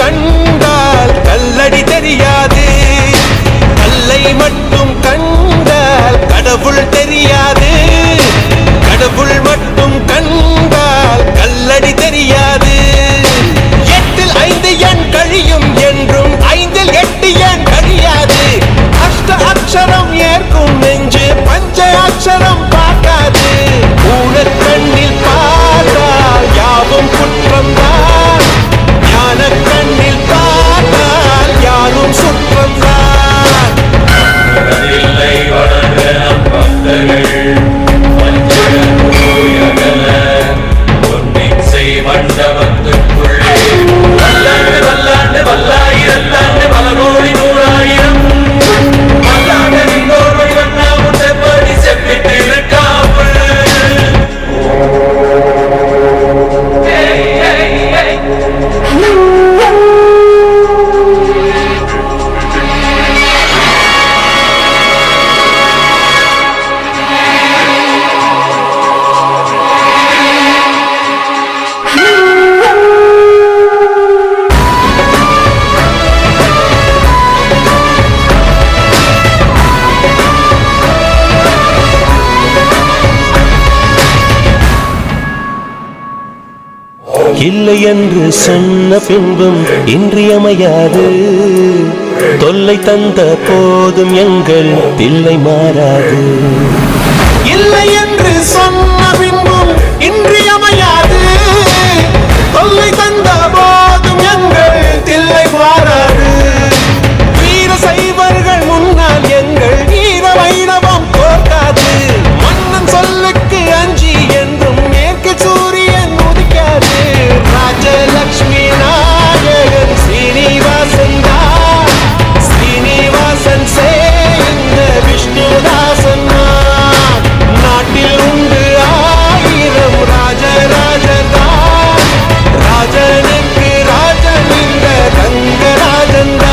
கண்டால் கல்லடி தெரியாது, கல்லை மட்டும் கண்டால் கடவுள் தெரியாது, கடவுள் மட்டும் கண்டால் கல்லடி தெரியாது. 8ல் 5 எண் கழியும் என்றும் 5ல் 8 எண் கழியாது. அஷ்ட அக்ஷரம் ஏற்கும் நெஞ்சு பஞ்ச அக்ஷரம் பார்க்காது. ஊனக்கண்ணில் பார்த்தால் யாவும் குற்றம்தான், ஞான கண்ணில் பார்த்தால் யாரும் சுற்றம்தான். மண்டபத்துக்குள்ளே வல்லாண்டு வல்லாண்டு வல்லாயிரத்தாண்டு பல கோடி நூறாயிரம் வல்லாண்டு நின்றோர் வண்ணா முட்டப்படி செப்பிட்டு இருக்காமல். இல்லை என்று சொன்ன பின்பும் இன்றியமையாது, தொல்லை தந்த போதும் எங்கள் தில்லை மாறாது. இல்லை என்று சொன்ன பின்பும் இன்றியமையாது, தொல்லை தந்த போதும் எங்கள் தில்லை மாறாது. வீர சைவர்கள் முன்னால் எங்கள் வீர வைணவம் தோற்காது. மன்னன் சொல்லுக்கு அஞ்சி என்றும் மேற்கு சூரியன் உதிக்காது. ராஜலக்ஷ்மி நாயகன் ஸ்ரீனிவாசன் தான், ஸ்ரீனிவாசன் சேர்ந்த விஷ்ணுதாசன் தான். நாட்டில் உண்டு 1000 ராஜராஜன் தான், ராஜனுக்கு ராஜன் இந்த ரங்கராஜன் தான்.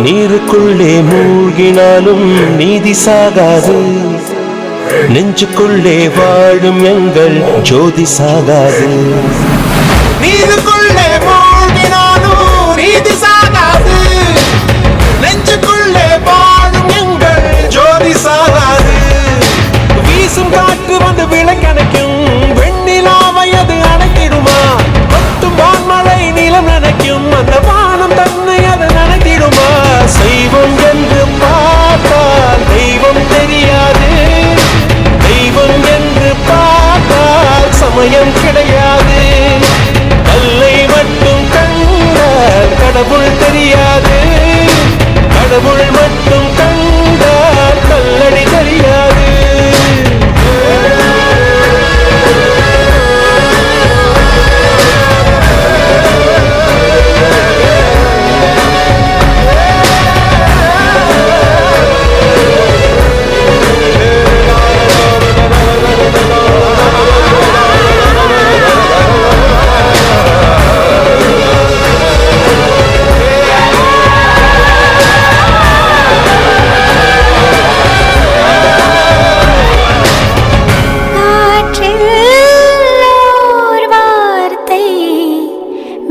நீருக்குள்ளே மூழ்கினாலும் நீதி சாகாது, நெஞ்சுக்குள்ளே வாழும் எங்கள் ஜோதி சாகாது. நீருக்குள்ளே மூழ்கினாலும் நீதி சாகாது, நெஞ்சுக்குள்ளே வாழும் எங்கள் ஜோதி சாகாது. வீசும் காற்று வந்து விளக்கணைக்கும், வெண்ணிலாவை அது அணைத்திடுமா? கொட்டும் வான்மழை நிலம் நினைக்கும், அந்த வானம் தன்னை அது நனைத்திடுமா? செய்வோம் என்று பார்த்தால் தெய்வம் தெரியாது, தெய்வம் என்று பார்த்தால் சமயம் கிடையாது. கல்லை மட்டும் கண்டால் கடவுள் தெரியாது, கடவுள் மட்டும் கண்டால் கல்லடி தெரியாது.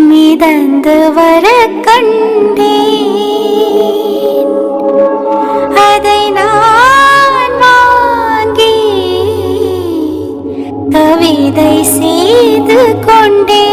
மிதந்து வர கண்டேன், அதை நான் வாங்கி கவிதை செய்து கொண்டேன்.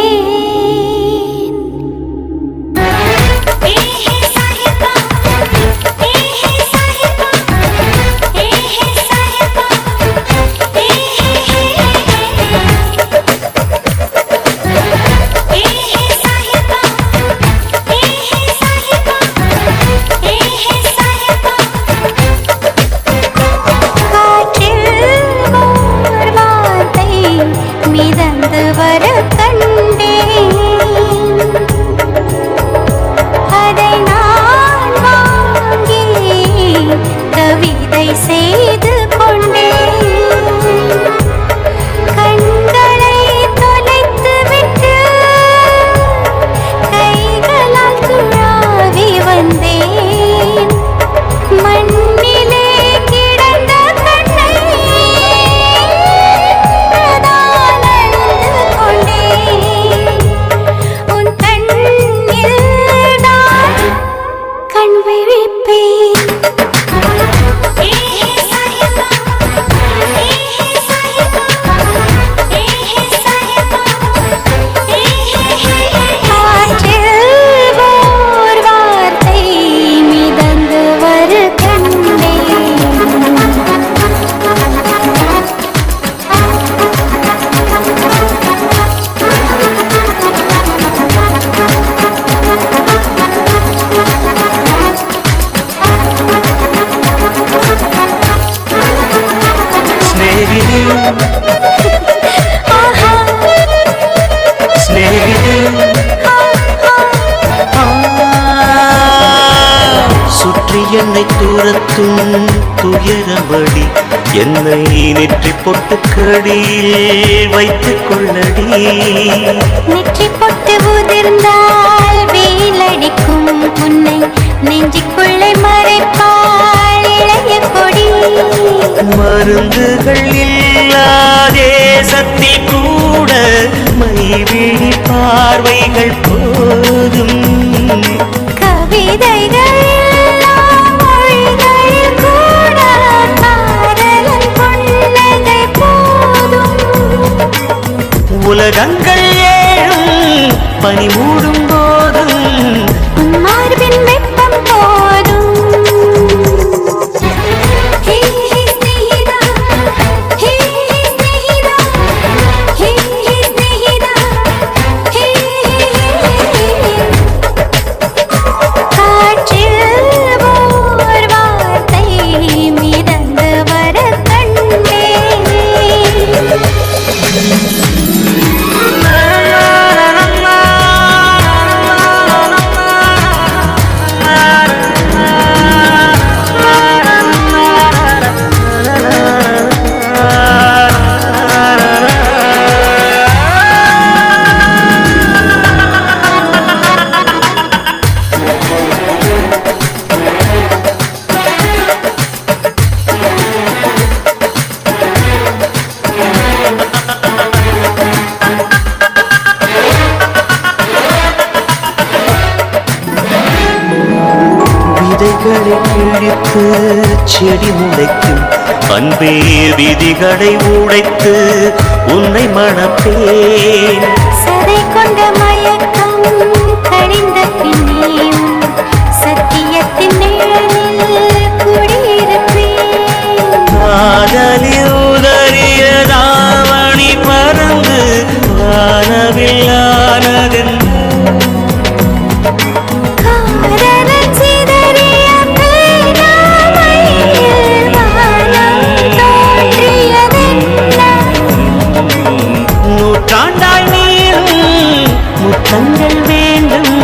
என்னை தூரத்தும் துயரமடி, என்னை நெற்றி பொட்டு கடியில் வைத்துக் கொள்ளடி. நெற்றி பொட்டு உதிர்ந்தால் வெயிலடிக்கும், உன்னை நெஞ்சுக்குள்ளே மறைப்பாள் இளைய கொடி. மருந்துகள் இல்லாதே சக்தி கூட மைவிழி பார்வைகள் போதும். கவிதைகள் எல்லாம் மொழிகளில் கூட காதலன் புன்னகை போதும். உலகங்கள் ஏழும் பனி மூடும் போதும் உன் மார்பின் வெப்பம் போதும். ஹே ஹே ஸ்நேகிதா, ஹே ஹே ஸ்நேகிதா, ஹே ஹே ஸ்நேகிதா, ஹே காற்றில் ஓர் வார்த்தை மிதந்து வர கண்டேன். விதைகளை கிழித்து செடி முளைக்கும், அன்பே விதிகளை உடைத்து உன்னை மணப்பேன். சதை கொண்ட மயக்கம் கடிந்த பின்னே சத்தியத்தின் நிழலில் குடியிருப்பேன். காதலில் உதறிய தாவணி பறந்து வானவில்லானதென்ன. காதலன் சிதறிய பேராமையில் வானம் தோன்றியதென்ன. நூற்றாண்டாய் நீரும் முத்தங்கள் வேண்டும்.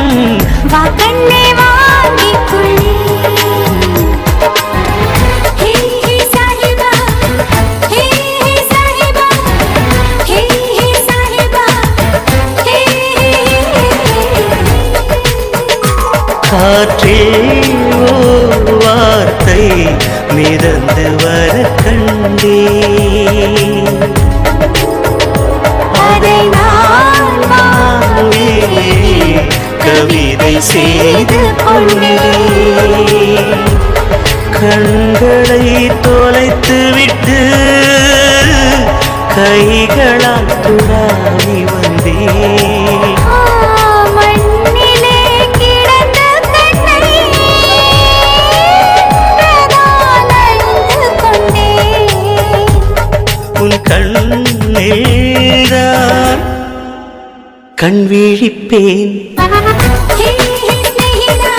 வா கண்ணே வாங்கிக் கொள்ளே. ஹே ஹே சாஹிபா, ஹே ஹே சாஹிபா, ஹே ஹே சாஹிபா, ஹே காற்றில் ஓர் வார்த்தை மிதந்து வர கண்டேன். அதை நான் வாங்கி கவிதை செய்து கொண்டேன். கண்களை தொலைத்து விட்டு கைகளால் துடாவி வந்தேன். மண்ணிலே கிடந்த கண்ணை பிரதான் அழிந்து கொண்டேன். உன் கண்ணேதான் கண் விழிப்பேன். ஹே ஹே ஸ்நேகிதா,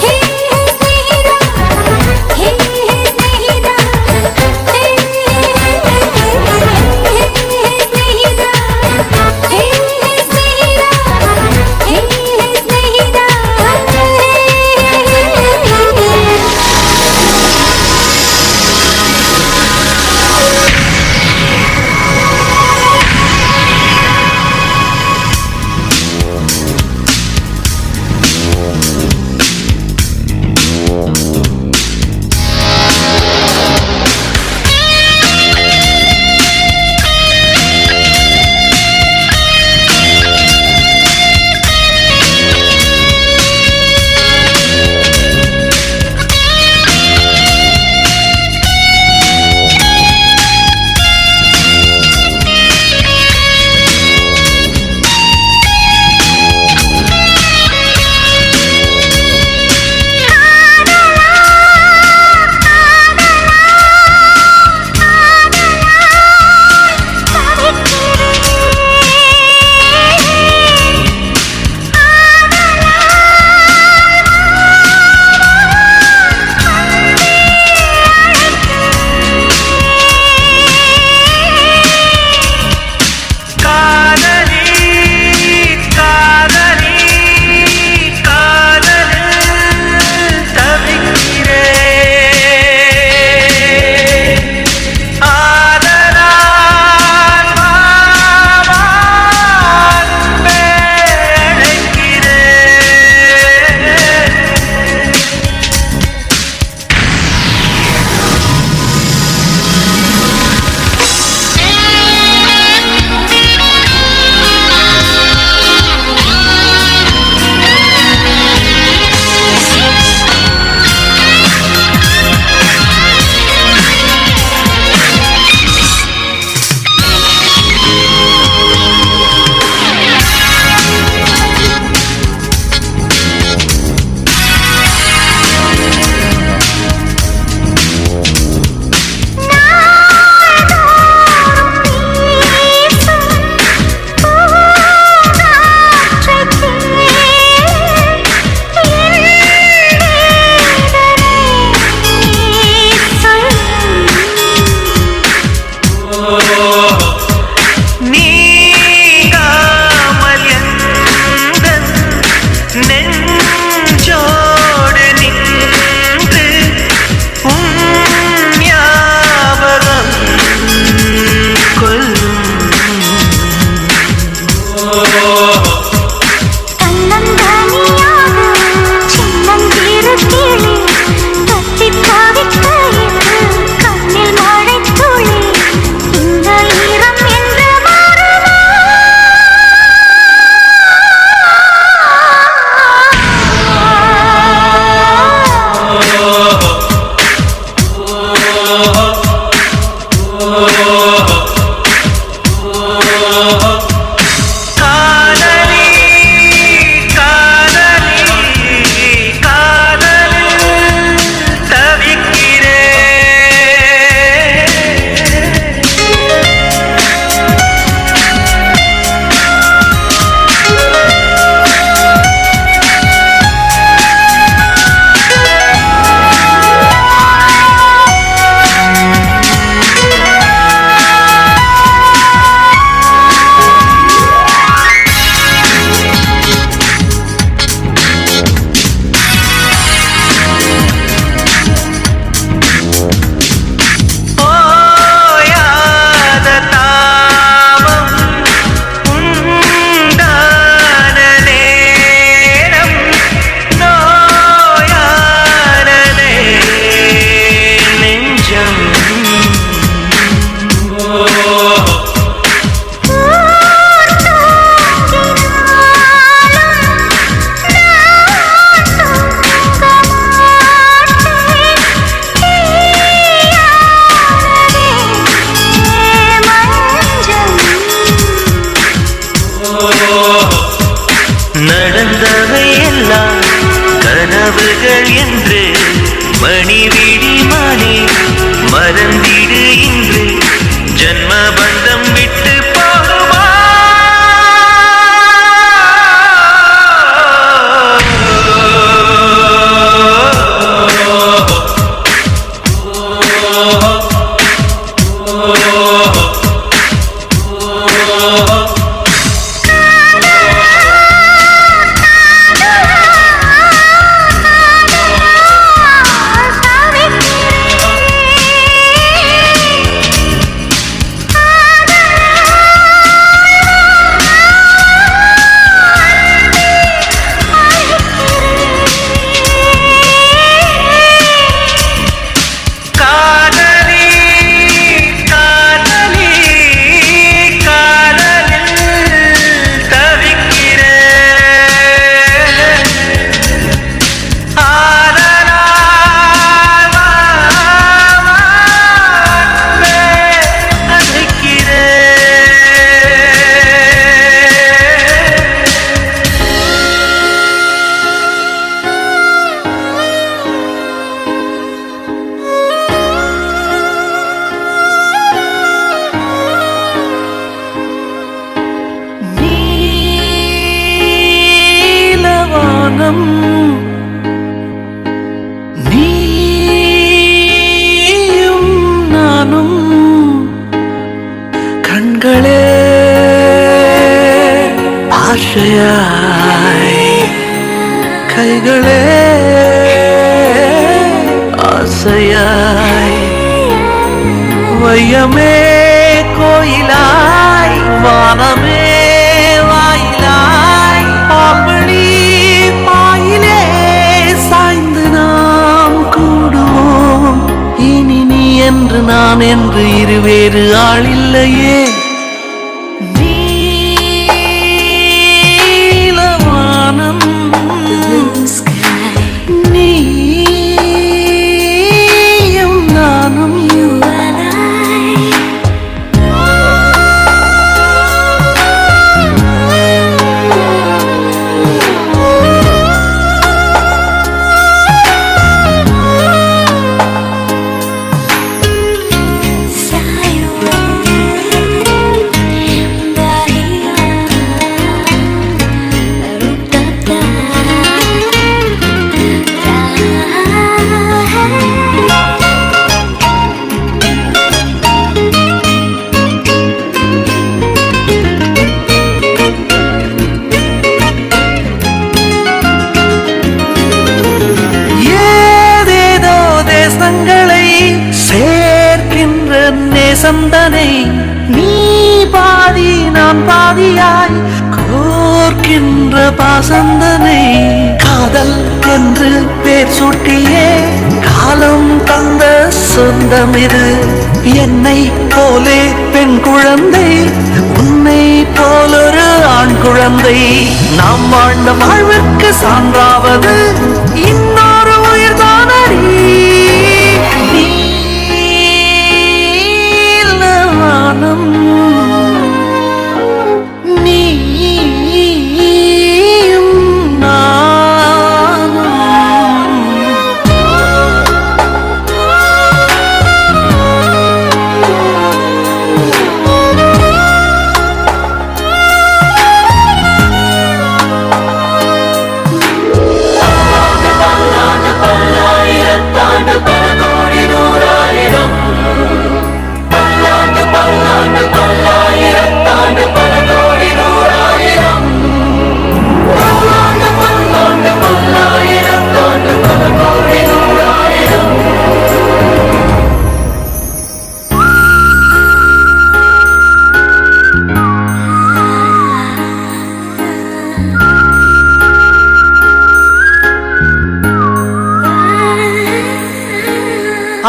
ஹே ஹே ஸ்நேகிதா, ஹே ஹே ஸ்நேகிதா, ஹே ஹே ஸ்நேகிதா, ஹே ஹே ஸ்நேகிதா, ஹே ஹே ஸ்நேகிதா. உறவுகள் என்று மணிவிழி மானே மறந்திடு இன்று ஜன்ம பந்தம் விட்டு போகுமா நீயும் நானும் கண்களே ஆசையாய் கைகளே ஆசையாய் வையமே கோயிலாய் வானமே வாயிலாய் பாம்பளி பாயிலே சாய்ந்து நாம் கூடுவோம் இனி நீ என்று நான் என்று இருவேறு ஆள் இல்லையே நீலவானம் நீயும் நானும் சேர்க்கின்ற நேசந்தனை நீ பாதி நான் பாதியாய் கோர்க்கின்ற பாசந்தனை காதல் என்று பேர் சூட்டியே காலம் தந்த சொந்தம் இது என்னை போலே பெண் குழந்தை உன்னை போலொரு ஆண் குழந்தை நாம் வாழ்ந்த வாழ்விற்கு சான்றாவது இன்னொரு உயிர்தானடி நீலவானம் நீயும் நானும்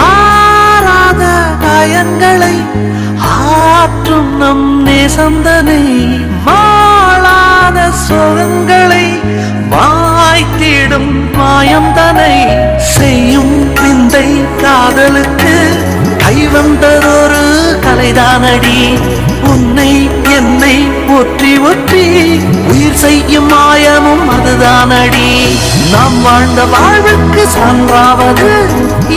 ஆராத காயங்களை ஆற்றும் நம் நேசந்தனை மாளாத சோகங்களை மாய்த்திடும் மாயந்தனை செய்யும் விந்தை காதலுக்கு கைவந்ததொரு கலைதானடி உன்னை என்னை ஒற்றி ஒற்றி உயிர் செய்யும் மாயமும் அதுதானடி நாம் வாழ்ந்த வாழ்வுக்கு சான்றாவது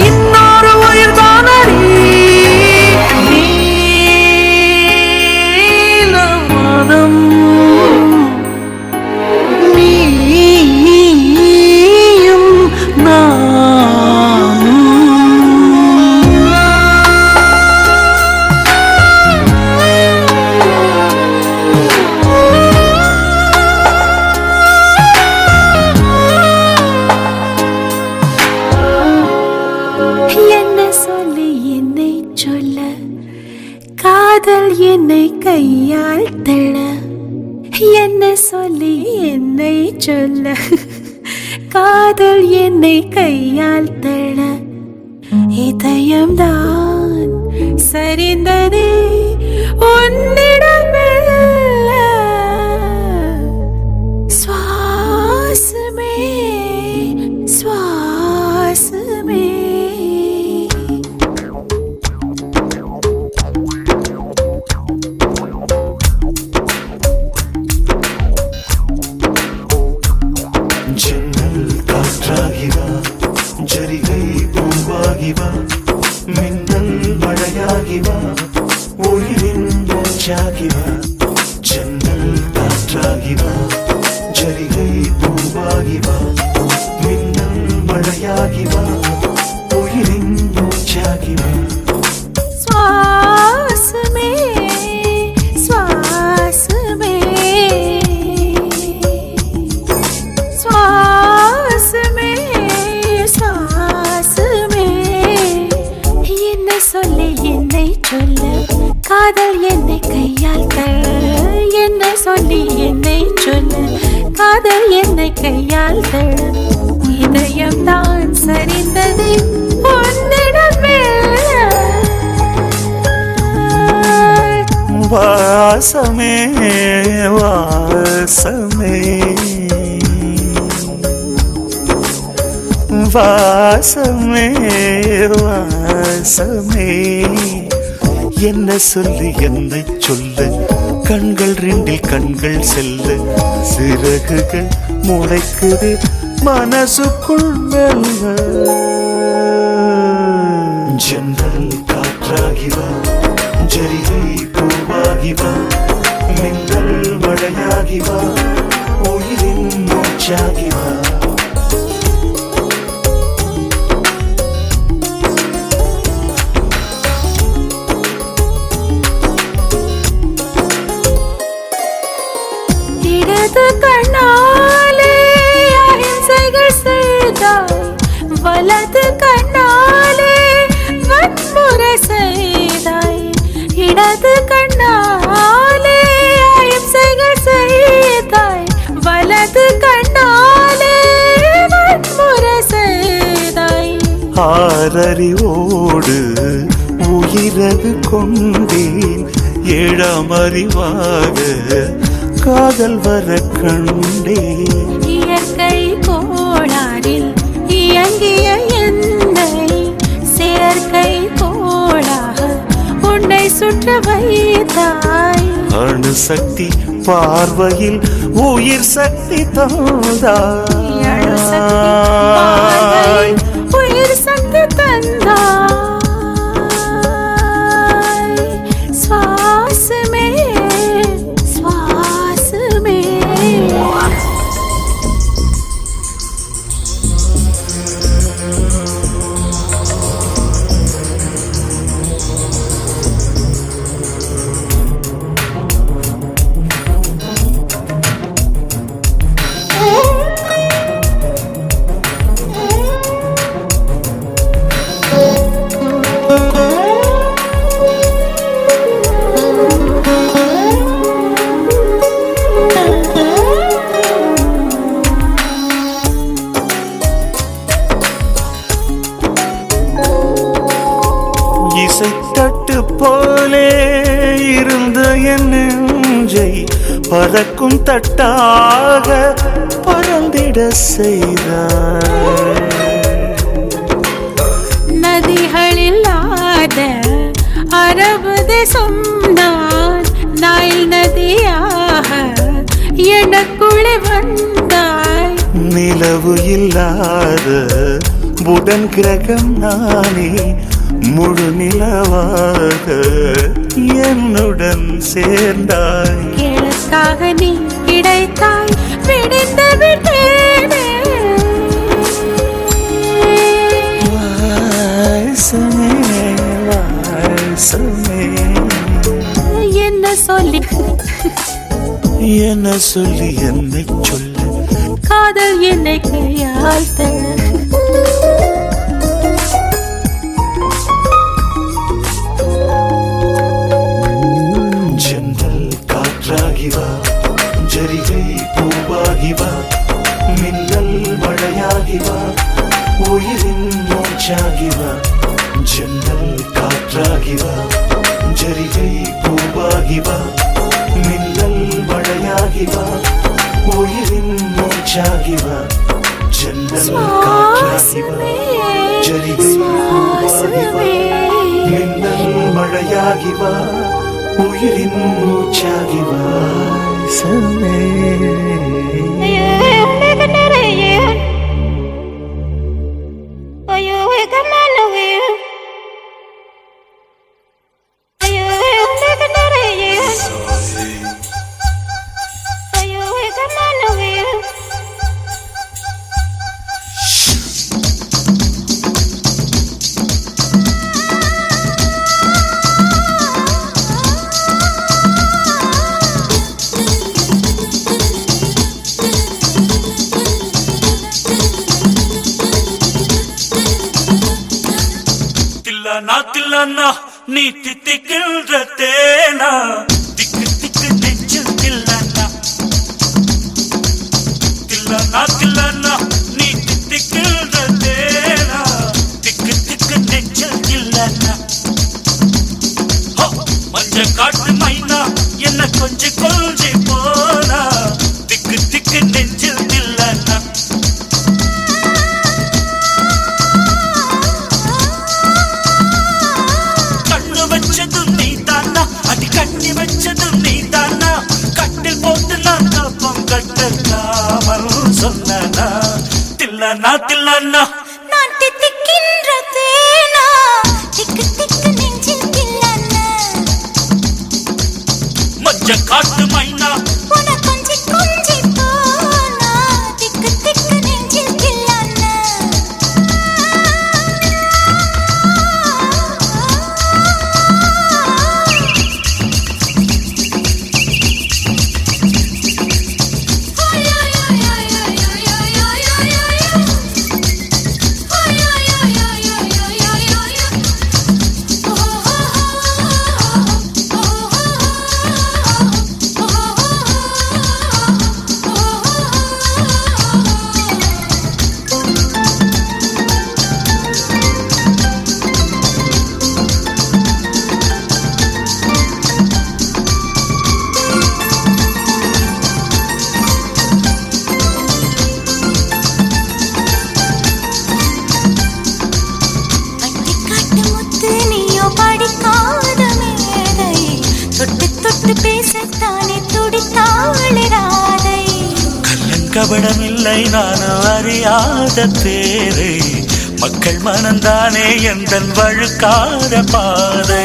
இன்னொரு உயிர்தானடி நீலவானம் நீயும் நானும். என்ன சொல்லி என்னை சொல்ல காதல் என்னை கையால் தள்ள என்ன சொல்லி என்னை சொல்ல காதல் என்னை கையால் தள்ள இதயம்தான் சரிந்ததே உன்னிடமெல்ல சுவாசமே சுவாசமே ஜன்னல் காற்றாகிவா ஜரிகை பூவாகிவா மின்னல் மழையாகிவா ஒளிரின் மூச்சாகிவா ஜன்னல் காற்றாகிவா ஜரிகை பூவாகிவா மின்னல் மழையாகிவா ஒளிரின் மூச்சாகிவா சுவாசமே சுவாசமே சுவாசமே சுவாசமே என்ன சொல்லி என்னை சொல்ல காதல் என்னை கையால் தள்ள என்ன சொல்லி என்னை சொல்ல காதல் என்னை கையால் தள்ள இதயம்தான் சரிந்தது உன்னிடமெல்ல வாசமே வாசமே வாசமே வாசமே என்ன சொல்லி என்னை சொல்ல கண்கள் ரெண்டில் கண்கள் செல்ல சிறகுகள் முளைக்குது மனசுக்குள் மெல்ல ஜன்னல் காற்றாகிவா ஜரிகை பூவாகிவா மின்னல் மழையாகிவா உயிரின் மூச்சாகிவா இடது கண்ணாலே அஹிம்சைகள் செய்தாய் வலது கண்ணாலே வன்முறை செய்தாய் இடது கண்ணாலே அஹிம்சைகள் செய்தாய் வலது கண்ணாலே வன்முறை செய்தாய் ஆறறிவோடு உயிரது கொண்டேன் ஏழாம் அறிவாக காதல் வர கண்டேன் இயற்கை கோளாறில் இயங்கிய என்னை செயற்கை கோளாக உன்னை சுற்ற வைத்தாய் அணுசக்தி பார்வையில் உயிர் சக்தி அணு சக்தி தந்தாய் பார்வையில் உயிர் சக்தி தந்தாய் சுவாசமே சுவாசமே இசைத்தட்டு போலே இருந்த என் நெஞ்சை பறக்கும் தட்டாக பறந்திட செய்தாய் நதிகளில்லாத அரபு தேசம் நான் நைல் நதியாக எனக்குள்ளே வந்தாய் நிலவு இல்லாத புதன் கிரகம் நானே முழு நிலவாக என்னுடன் சேர்ந்தாய். எனக்காக நீ கிடைத்தாய், விடிந்து விட்டேனே. வாசமே வாசமே என்ன சொல்லி என்ன சொல்லி என்னை சொல்ல காதல் என்னை கையால் ஜன்னல் காற்றாகிவா, ஜரிகை பூவாகிவா, மின்னல் மழையாகிவா, உயிரின் மூச்சாகிவா. ஜன்னல் காற்றாகிவா, ஜரிகை பூவாகிவா, மின்னல் மழையாகிவா, உயிரின் மூச்சாகிவா. ஜன்னல் காற்றாகிவா, ஜரிகை பூவாகிவா, மின்னல் மழையாகிவா, உயிரின் மூச்சாகிவா. சமே தில்லானா நீ தித்திக்கின்ற தேனா, திக்கு திக்கு நெஞ்சில் தில்லானா. தில்லானா நீ தித்திக்கின்ற தேனா, திக்கு திக்கு நெஞ்சில் தில்லானா. மஞ்ச காட்டு மைனா என்ன கொஞ்சி கொஞ்சி போனா, திக்கு திக்கு நெஞ்சில் தில்லானா. வச்சதும் நீ தானா, அடி கட்டி வச்சதும் நீ தானா. கட்டில் போட்டு நான் கப்பம் கட்டலாமல் சொன்னா. தில்லானா தில்லானா நான் தித்திக்கின்ற தேனா, திக்கு திக்கு நெஞ்சில் தில்லானா. மஞ்ச காட்டு மைனா உன கொஞ்சி கொஞ்சி போனா, திக்கு திக்கு நெஞ்சில் தில்லானா. கபடமில்லை நானும் அறியாத தேரை, மக்கள் மனந்தானே எந்தன் வழுக்காத பாதை.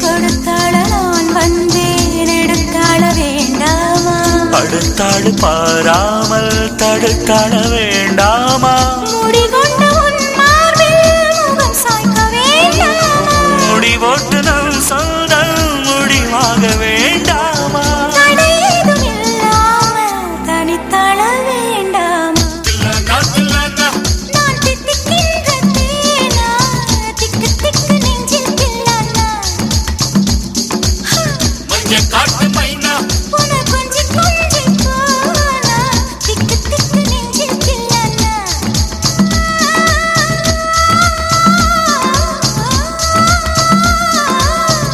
கொடுத்தாள நான் வந்தேன், எடுத்தாள வேண்டாமா. அடுத்தாடு பாராமல் தடுத்தாள வேண்டாமா. முடிகொண்ட உன் மார்பில் முகம் சாய்க்க வேண்டாமா. முடிவோட்டு நம் சொந்தம் முடிவாக வேண்டாமா. தடையேதும் இல்லாமல் தனித்தாள வேண்டாமா. நான் தித்திக்கின்ற தேனா, திக்கு திக்கு நெஞ்சில் தில்லானா. காட்டு மைனா உன கொஞ்சி கொஞ்சி போனா, திக்கு திக்கு நெஞ்சில் தில்லானா.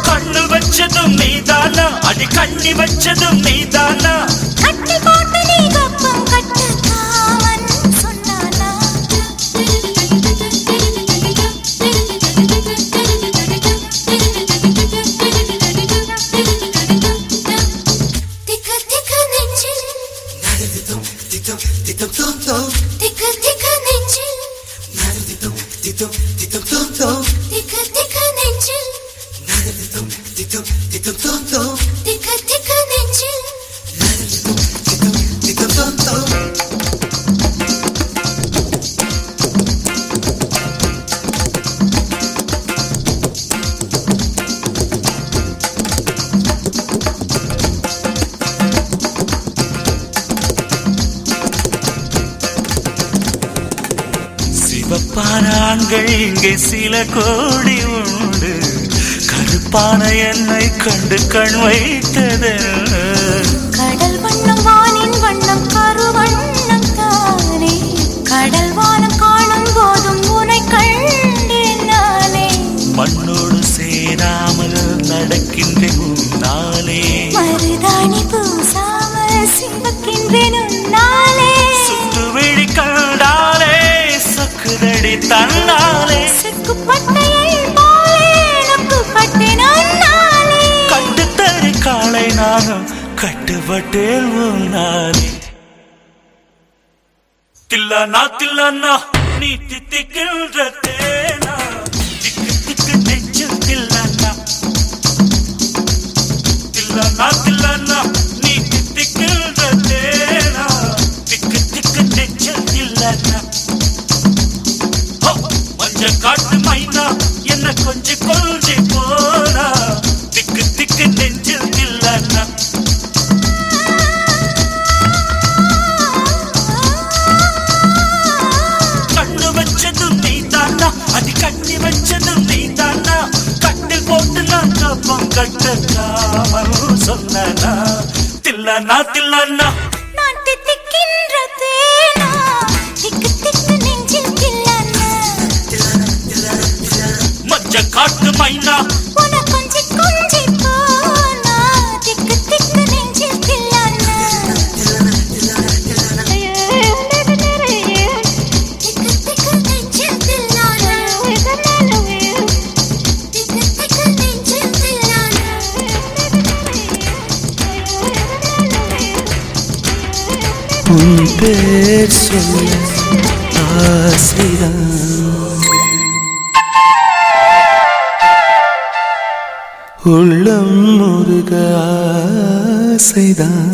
கண்ணு வச்சதும் நீதானா, அடி கண்ணி வச்சதும் நீதானா. கட்டி போட்டு நீ கப்பம் கட்டு காவன் சொன்னானா. திக்கு திக்கு நெஞ்சில் சிவப்பான ஆண்கள் இங்கே சில கோடி உண்டு, கருப்பான என்னை கண்டு கண் வைத்தது. கடல் வண்ணம் வானின் வண்ணம் கருவண்ணம் தானே, கடல் வானம் காணும் போதும் உனை கண்டேன் நானே. மண்ணோடு சேராமல் நடக்கின்றேன் உன்னாலே, மருதாணி பூசாமல் சிவக்கின்றேன் உன்னாலே. சுட்டு விழி கண்டாலே சக்குதடி தன்னாலே, செக்குப்பட்டையை போலே நொக்குப்பட்டேன் உன்னாலே. கட்டுத்தறி காலை நானும் கட்டுப்பட்டேன் உன்னாலே. தில்லானா தில்லானா நீ தித்திக்கின்ற தேனா, திக்கு திக்கு நெஞ்சில் தில்லானா. தில்லானா தில்லானா நீ தித்திக்கின்ற தேனா, திக்கு திக்கு நெஞ்சில் தில்லானா. மஞ்ச காட்டு மைனா என்ன கொஞ்சி கொஞ்சி போனா, திக்கு திக்கு நெஞ்சில் தில்லானா. கண்ணு வச்சதும் நீ தானா, அது கண்ணி வச்சதும் நீ தானா, கட்டில் போட்டு நான் கப்பம் கட்டக்காமல் சொன்னா. தில்லானா தில்லானா நான் தித்திக்கின்ற தேனா, திக்கு திக்கு நெஞ்சில் தில்லானா. மஞ்ச காட்டு மைனா உன கொஞ்சி கொஞ்சி போனா, திக்கு திக்கு நெஞ்சில் தில்லானா. திக்கு திக்கு நெஞ்சில் தில்லானா. திக்கு திக்கு நெஞ்சில் தில்லானா. உன் பேர் சொல்ல ஆசைதான், உள்ளம் முருக ஆசைதான்.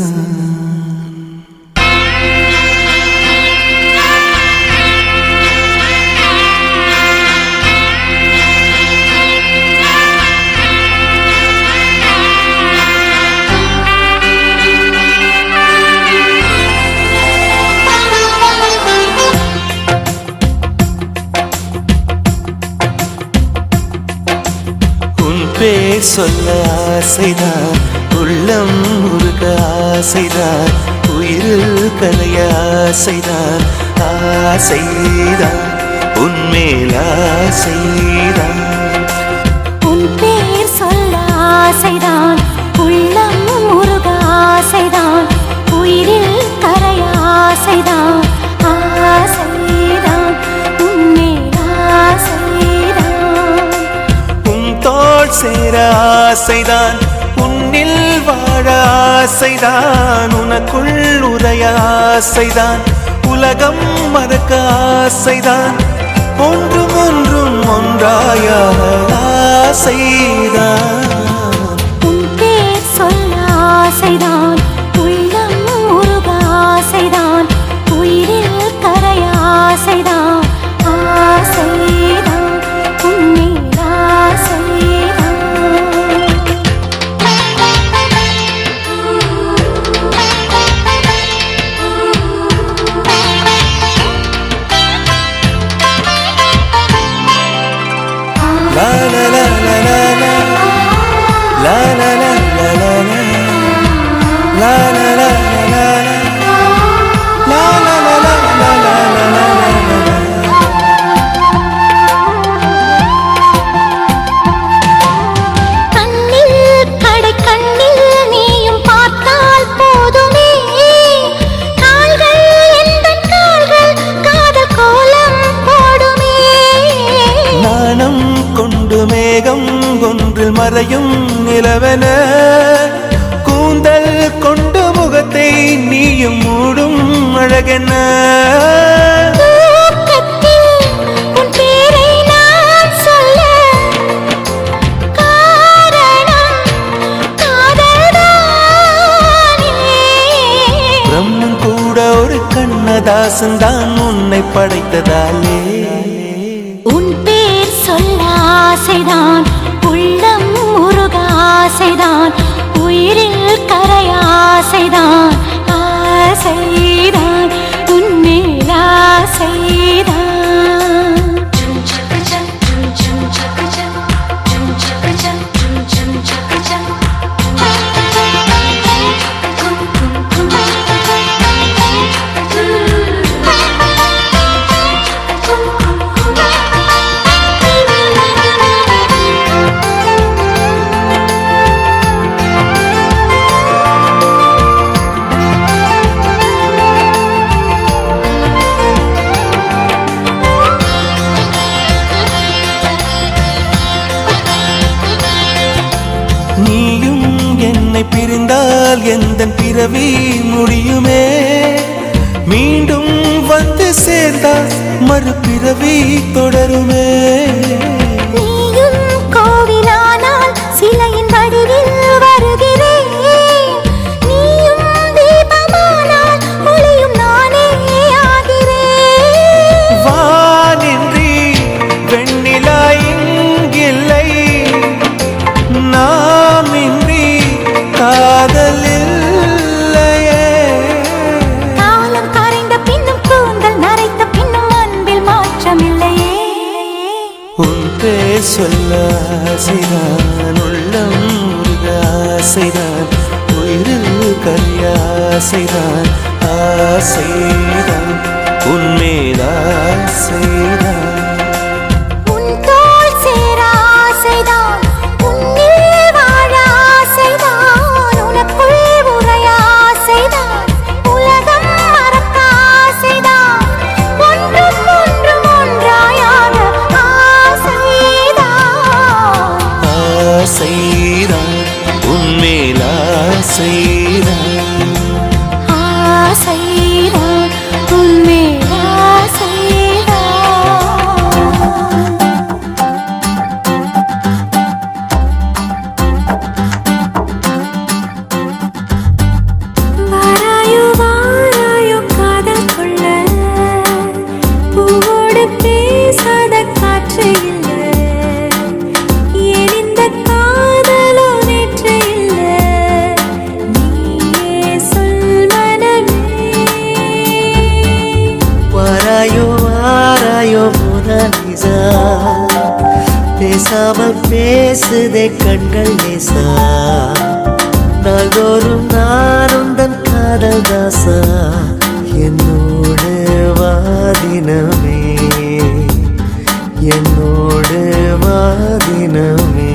பேர் சொல்ல ஆசைதான், உள்ளம் முருக ஆசைதான், உயிரில் கலைய ஆசைதான். ஆசைதான் உன்மேல் ஆசைதான். உன் பேர் சொல்ல ஆசைதான், உள்ளம் முருக ஆசைதான், உயிரில் கரைய ஆசைதான். ஆசைதான் உன்மேல் ஆசைதான். உன் தோள் சேர ஆசைதான், உன்னில் வாழ ஆசைதான், உனக்குள் உரைய ஆசைதான், உலகம் மறக்க ஆசைதான், ஒன்றும் ஒன்றும் ஒன்றாய ஆசைதான். உன் பேர் சொல்ல ஆசைதான், உள்ளம் முருக ஆசைதான், உயிரில் கரைய ஆசைதான். ஆசைதான் உன்மேல் ஆசைதான். La la la la la la, la la la la la la, la la la la la la, la la la la la la la. கண்ணில் கடை கண்ணில் நீயும் பார்த்தால் போதுமே, கால்கள் எந்தன் கால்கள் காதல் கோலம் போடுமே. நாணம் கொண்டு மேகம் ஒன்றில் மறையும் நிலவென, கூந்தல் கொண்டு முகத்தை நீயும் மூடும் அழகென. தூக்கத்தில் உன் பேரை நான் சொல்ல காரணம் காதல்தானே. பிரம்மன் கூட ஒரு கண்ணதாசன் தான் உன்னை படைத்ததாலே. உன் பேர் சொல்ல ஆசைதான், உள்ளம் முருக ஆசைதான், உயிரில் கரைய ஆசைதான். ஆசைதான் உன்மேல் ஆசைதான். வந்தால் எந்த பிறவி முடியுமே மீண்டும் வந்து சேர்ந்தால் மறுபிறவி தொடருமே நீயும் கோவிலானால் சிலையின் வடிவில் வருகிறேன் நீயும் தீபமானால் ஒளியும் நானே ஆகிறேன் வானின்றி வெண்ணிலா இங்கில்லை நாமின்றி காதல் இல்லையே காலம் கரைந்த பின்னும் கூந்தல் நரைத்த பின்னும் அன்பில் மாற்றமில்லையே உன் பேர் சொல்ல ஆசைதான் உள்ளம் முருக ஆசைதான் உயிரில் கரியாசைதான் ஆசைதான் உன்மேல் ஆசைதான் உன் தோள் சேர ஆசைதான் உன்னில் வாழ ஆசைதான் உனக்குள் உறைய ஆசைதான் உலகம் மறக்க ஆசைதான் ஒன்றும் ஒன்றும் ஒன்றாயாக ஆசைதான் ஆசைதான் உன்மேல் ஆசைதான் ஆசைதான் உன்மேல் ஆசைதான் வாராயோ வாராயோ காதல் கொள்ள பூவோடு பேசாத காற்று இல்லை ஏன் இந்த காதலோ நேற்று இல்லை நீயே சொல் மனமே வாராயோ வாராயோ மோனாலிசா பேசாமல் பேசுதே கண்கள் லேசா நாள்தோறும் நான் உந்தன் காதல் தாசா என்னோடு வாதினமே என்னோடு வாதினமே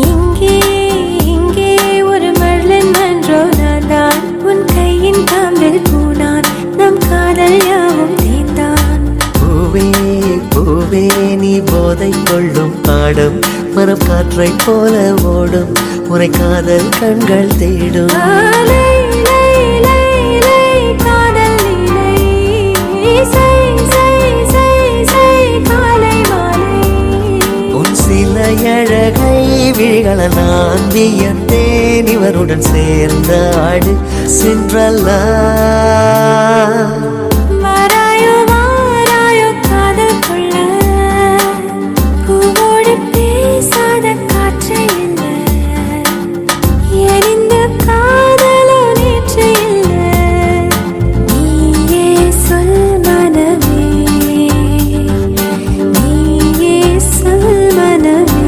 இங்கே இங்கே ஒரு மழலை மன்றோ நான் தான் உன் கையின் தாம்பில் பூனான் நம் காதல் யாவும் தீர்ந்தான் பூவே பூவே நீ போதை கொள்ளும் பாடம் மரம் காற்றை போல ஓடும் உரை காதல் கண்கள் தேடும் லை லை லை லை காதல் லீலை சை சை சை சை காலை மாலை உன் சில அழகை விழிகள நான் வியந்தேன் இவருடன் சேர்ந்த ஆடு சென்றல்லா வாராயோ வாராயோ காதல் கொள்ள பூவோடு பேசாத காற்று இல்லை ஏன் இந்த காதலோ நேற்று இல்லை நீயே சொல் மனமே நீயே சொல் மனமே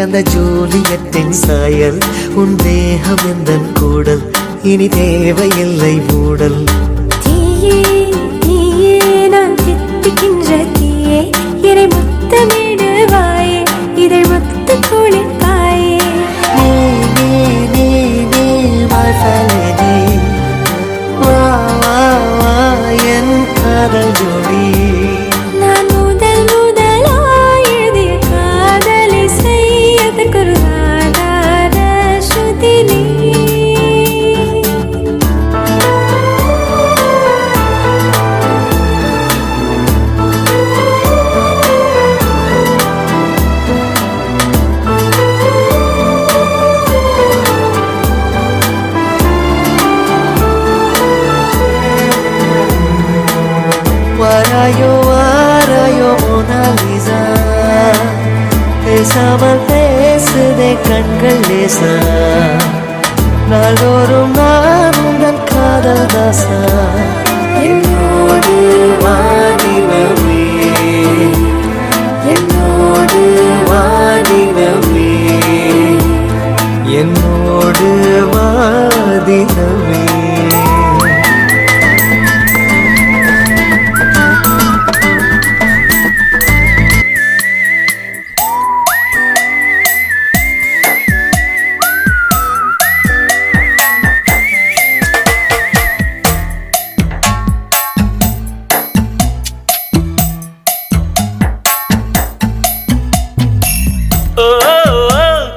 அந்த ஜூலியத்தின் சாயல் உன் தேகம் எந்தன் கூடல் இனி தேவையில்லை மூடல் தீயே தீயே நான் தித்திக்கின்ற தீயே என்னை முத்தமிடுவாயே இதழ் முத்து குளிப்பாயே நீ நீ நீ நீ my felony. வா வா வா என் காதல் ஜோடி நான் முதல் முதலாய் கண்கள் லேசா நாள்தோறும் நான் உந்தன் காதல் தாசா என்னோடு வாடினமே என்னோடு வாடினமே என்னோடு வாடினமே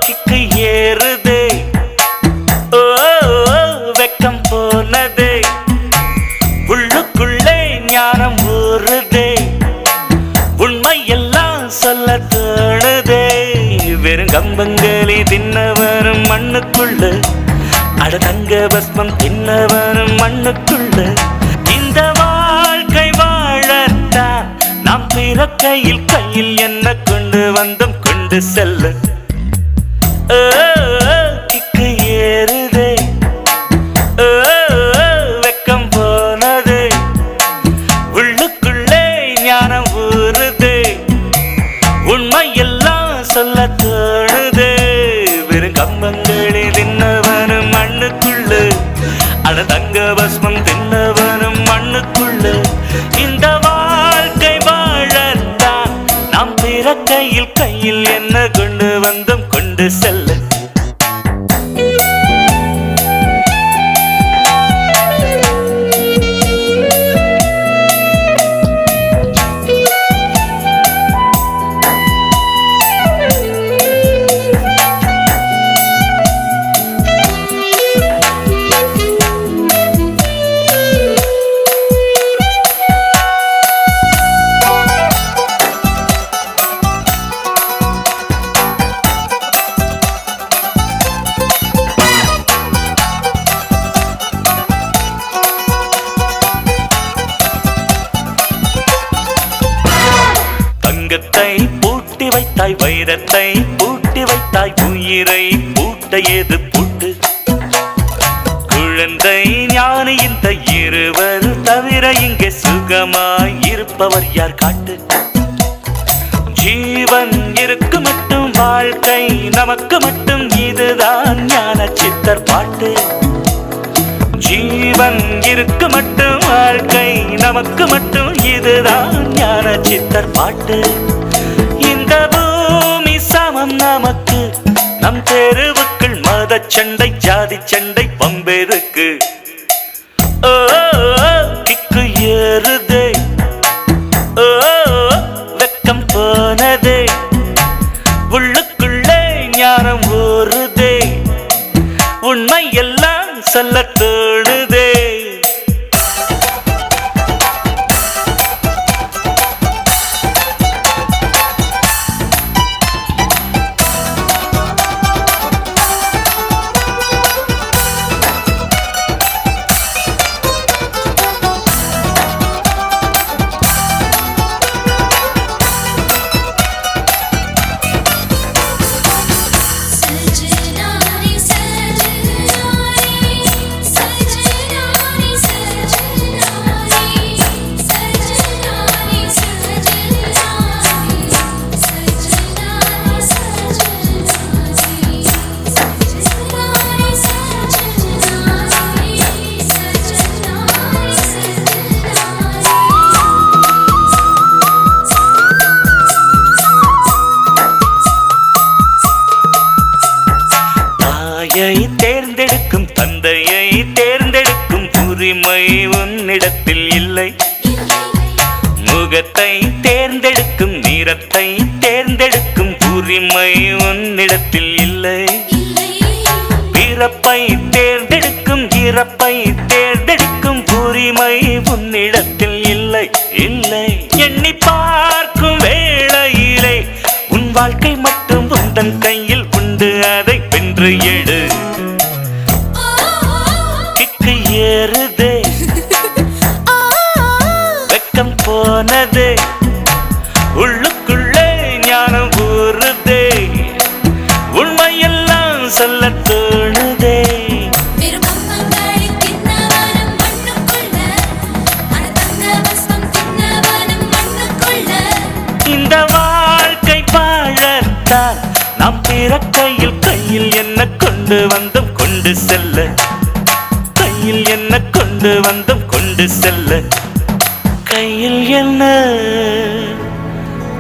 கிக்கு ஏறுதே வெக்கம் போனதே உள்ளுக்குள்ளே ஞானம் ஊறுதே உண்மை எல்லாம் சொல்ல தோணுதே வெறும் கம்பங்களி தின்னவரும் மண்ணுக்குள்ள அட தங்க பஸ்மம் தின்னவரும் மண்ணுக்குள்ள இந்த வாழ்க்கை வாழத்தான் நாம் பிறக்கையில் கையில் என்ன கொண்டு வந்தோம் கொண்டு செல்ல கிக்கு ஏறுதே வெக்கம் போனதே உள்ளுக்குள்ளே ஞானம் ஊறுதே உண்மை எல்லாம் சொல்ல தோணுதே வெறும் கம்பங்களி தின்னவனும் மண்ணுக்குள்ள அட தங்க பஸ்மம் தின்னவனும் மண்ணுக்குள்ள இந்த வாழ்க்கை வாழத்தான் நாம் பிறக்கையில் கையில் என்ன கொண்டு வந்தோம் கொண்டு செல்ல தங்கத்தை பூட்டி வைத்தாய் வைரத்தை பூட்டி வைத்தாய் உயிரை பூட்ட ஏது பூட்டு குழந்தை ஞானி இந்த இருவர் தவிர இங்கே சுகமாய் இருப்பவர் யார் காட்டு ஜீவன் இருக்கு மட்டும் வாழ்க்கை நமக்கு மட்டும் இதுதான் ஞான சித்தர் பாட்டு ஜீவன் இருக்கு மட்டும் வாழ்க்கை நமக்கு மட்டும் இதுதான் ஞான சித்தர் பாட்டு இந்த பூமி சமம் நமக்கு நம் தெருவுக்குள் மத சண்டை ஜாதி சண்டை பம்பெருக்கு கிக்கு ஏறுதே வெக்கம் போனதே உள்ளுக்குள்ளே ஞானம் ஊறுதே உண்மை எல்லாம் சொல்ல தோணுதே தேர்ந்தெடுக்கும் தந்தையை தேர்ந்தெடுக்கும் உரிமை உன்னிடத்தில் இல்லை முகத்தை தேர்ந்தெடுக்கும் நிறத்தை தேர்ந்தெடுக்கும் உரிமை உன்னிடத்தில் இல்லை பிறப்பை தேர்ந்தெடுக்கும் இறப்பை தேர்ந்தெடுக்கும் உரிமை உன்னிடத்தில் இல்லை இல்லை எண்ணி பார்க்கும் வேளையிலே உன் வாழ்க்கை மட்டும் உந்தன் கையில் உண்டு அதை வென்று எடு கிக்கு ஏறுதே வெக்கம் போனதே உள்ளுக்குள்ளே ஞானம் ஊறுதே உண்மையெல்லாம் கொண்டு செல்ல கையில் என்ன கொண்டு வந்தோம் கொண்டு செல்ல கையில் என்ன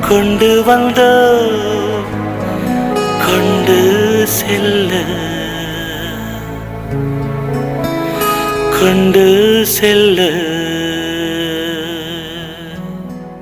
கொண்டு வந்தோம் கொண்டு செல்ல கொண்டு செல்ல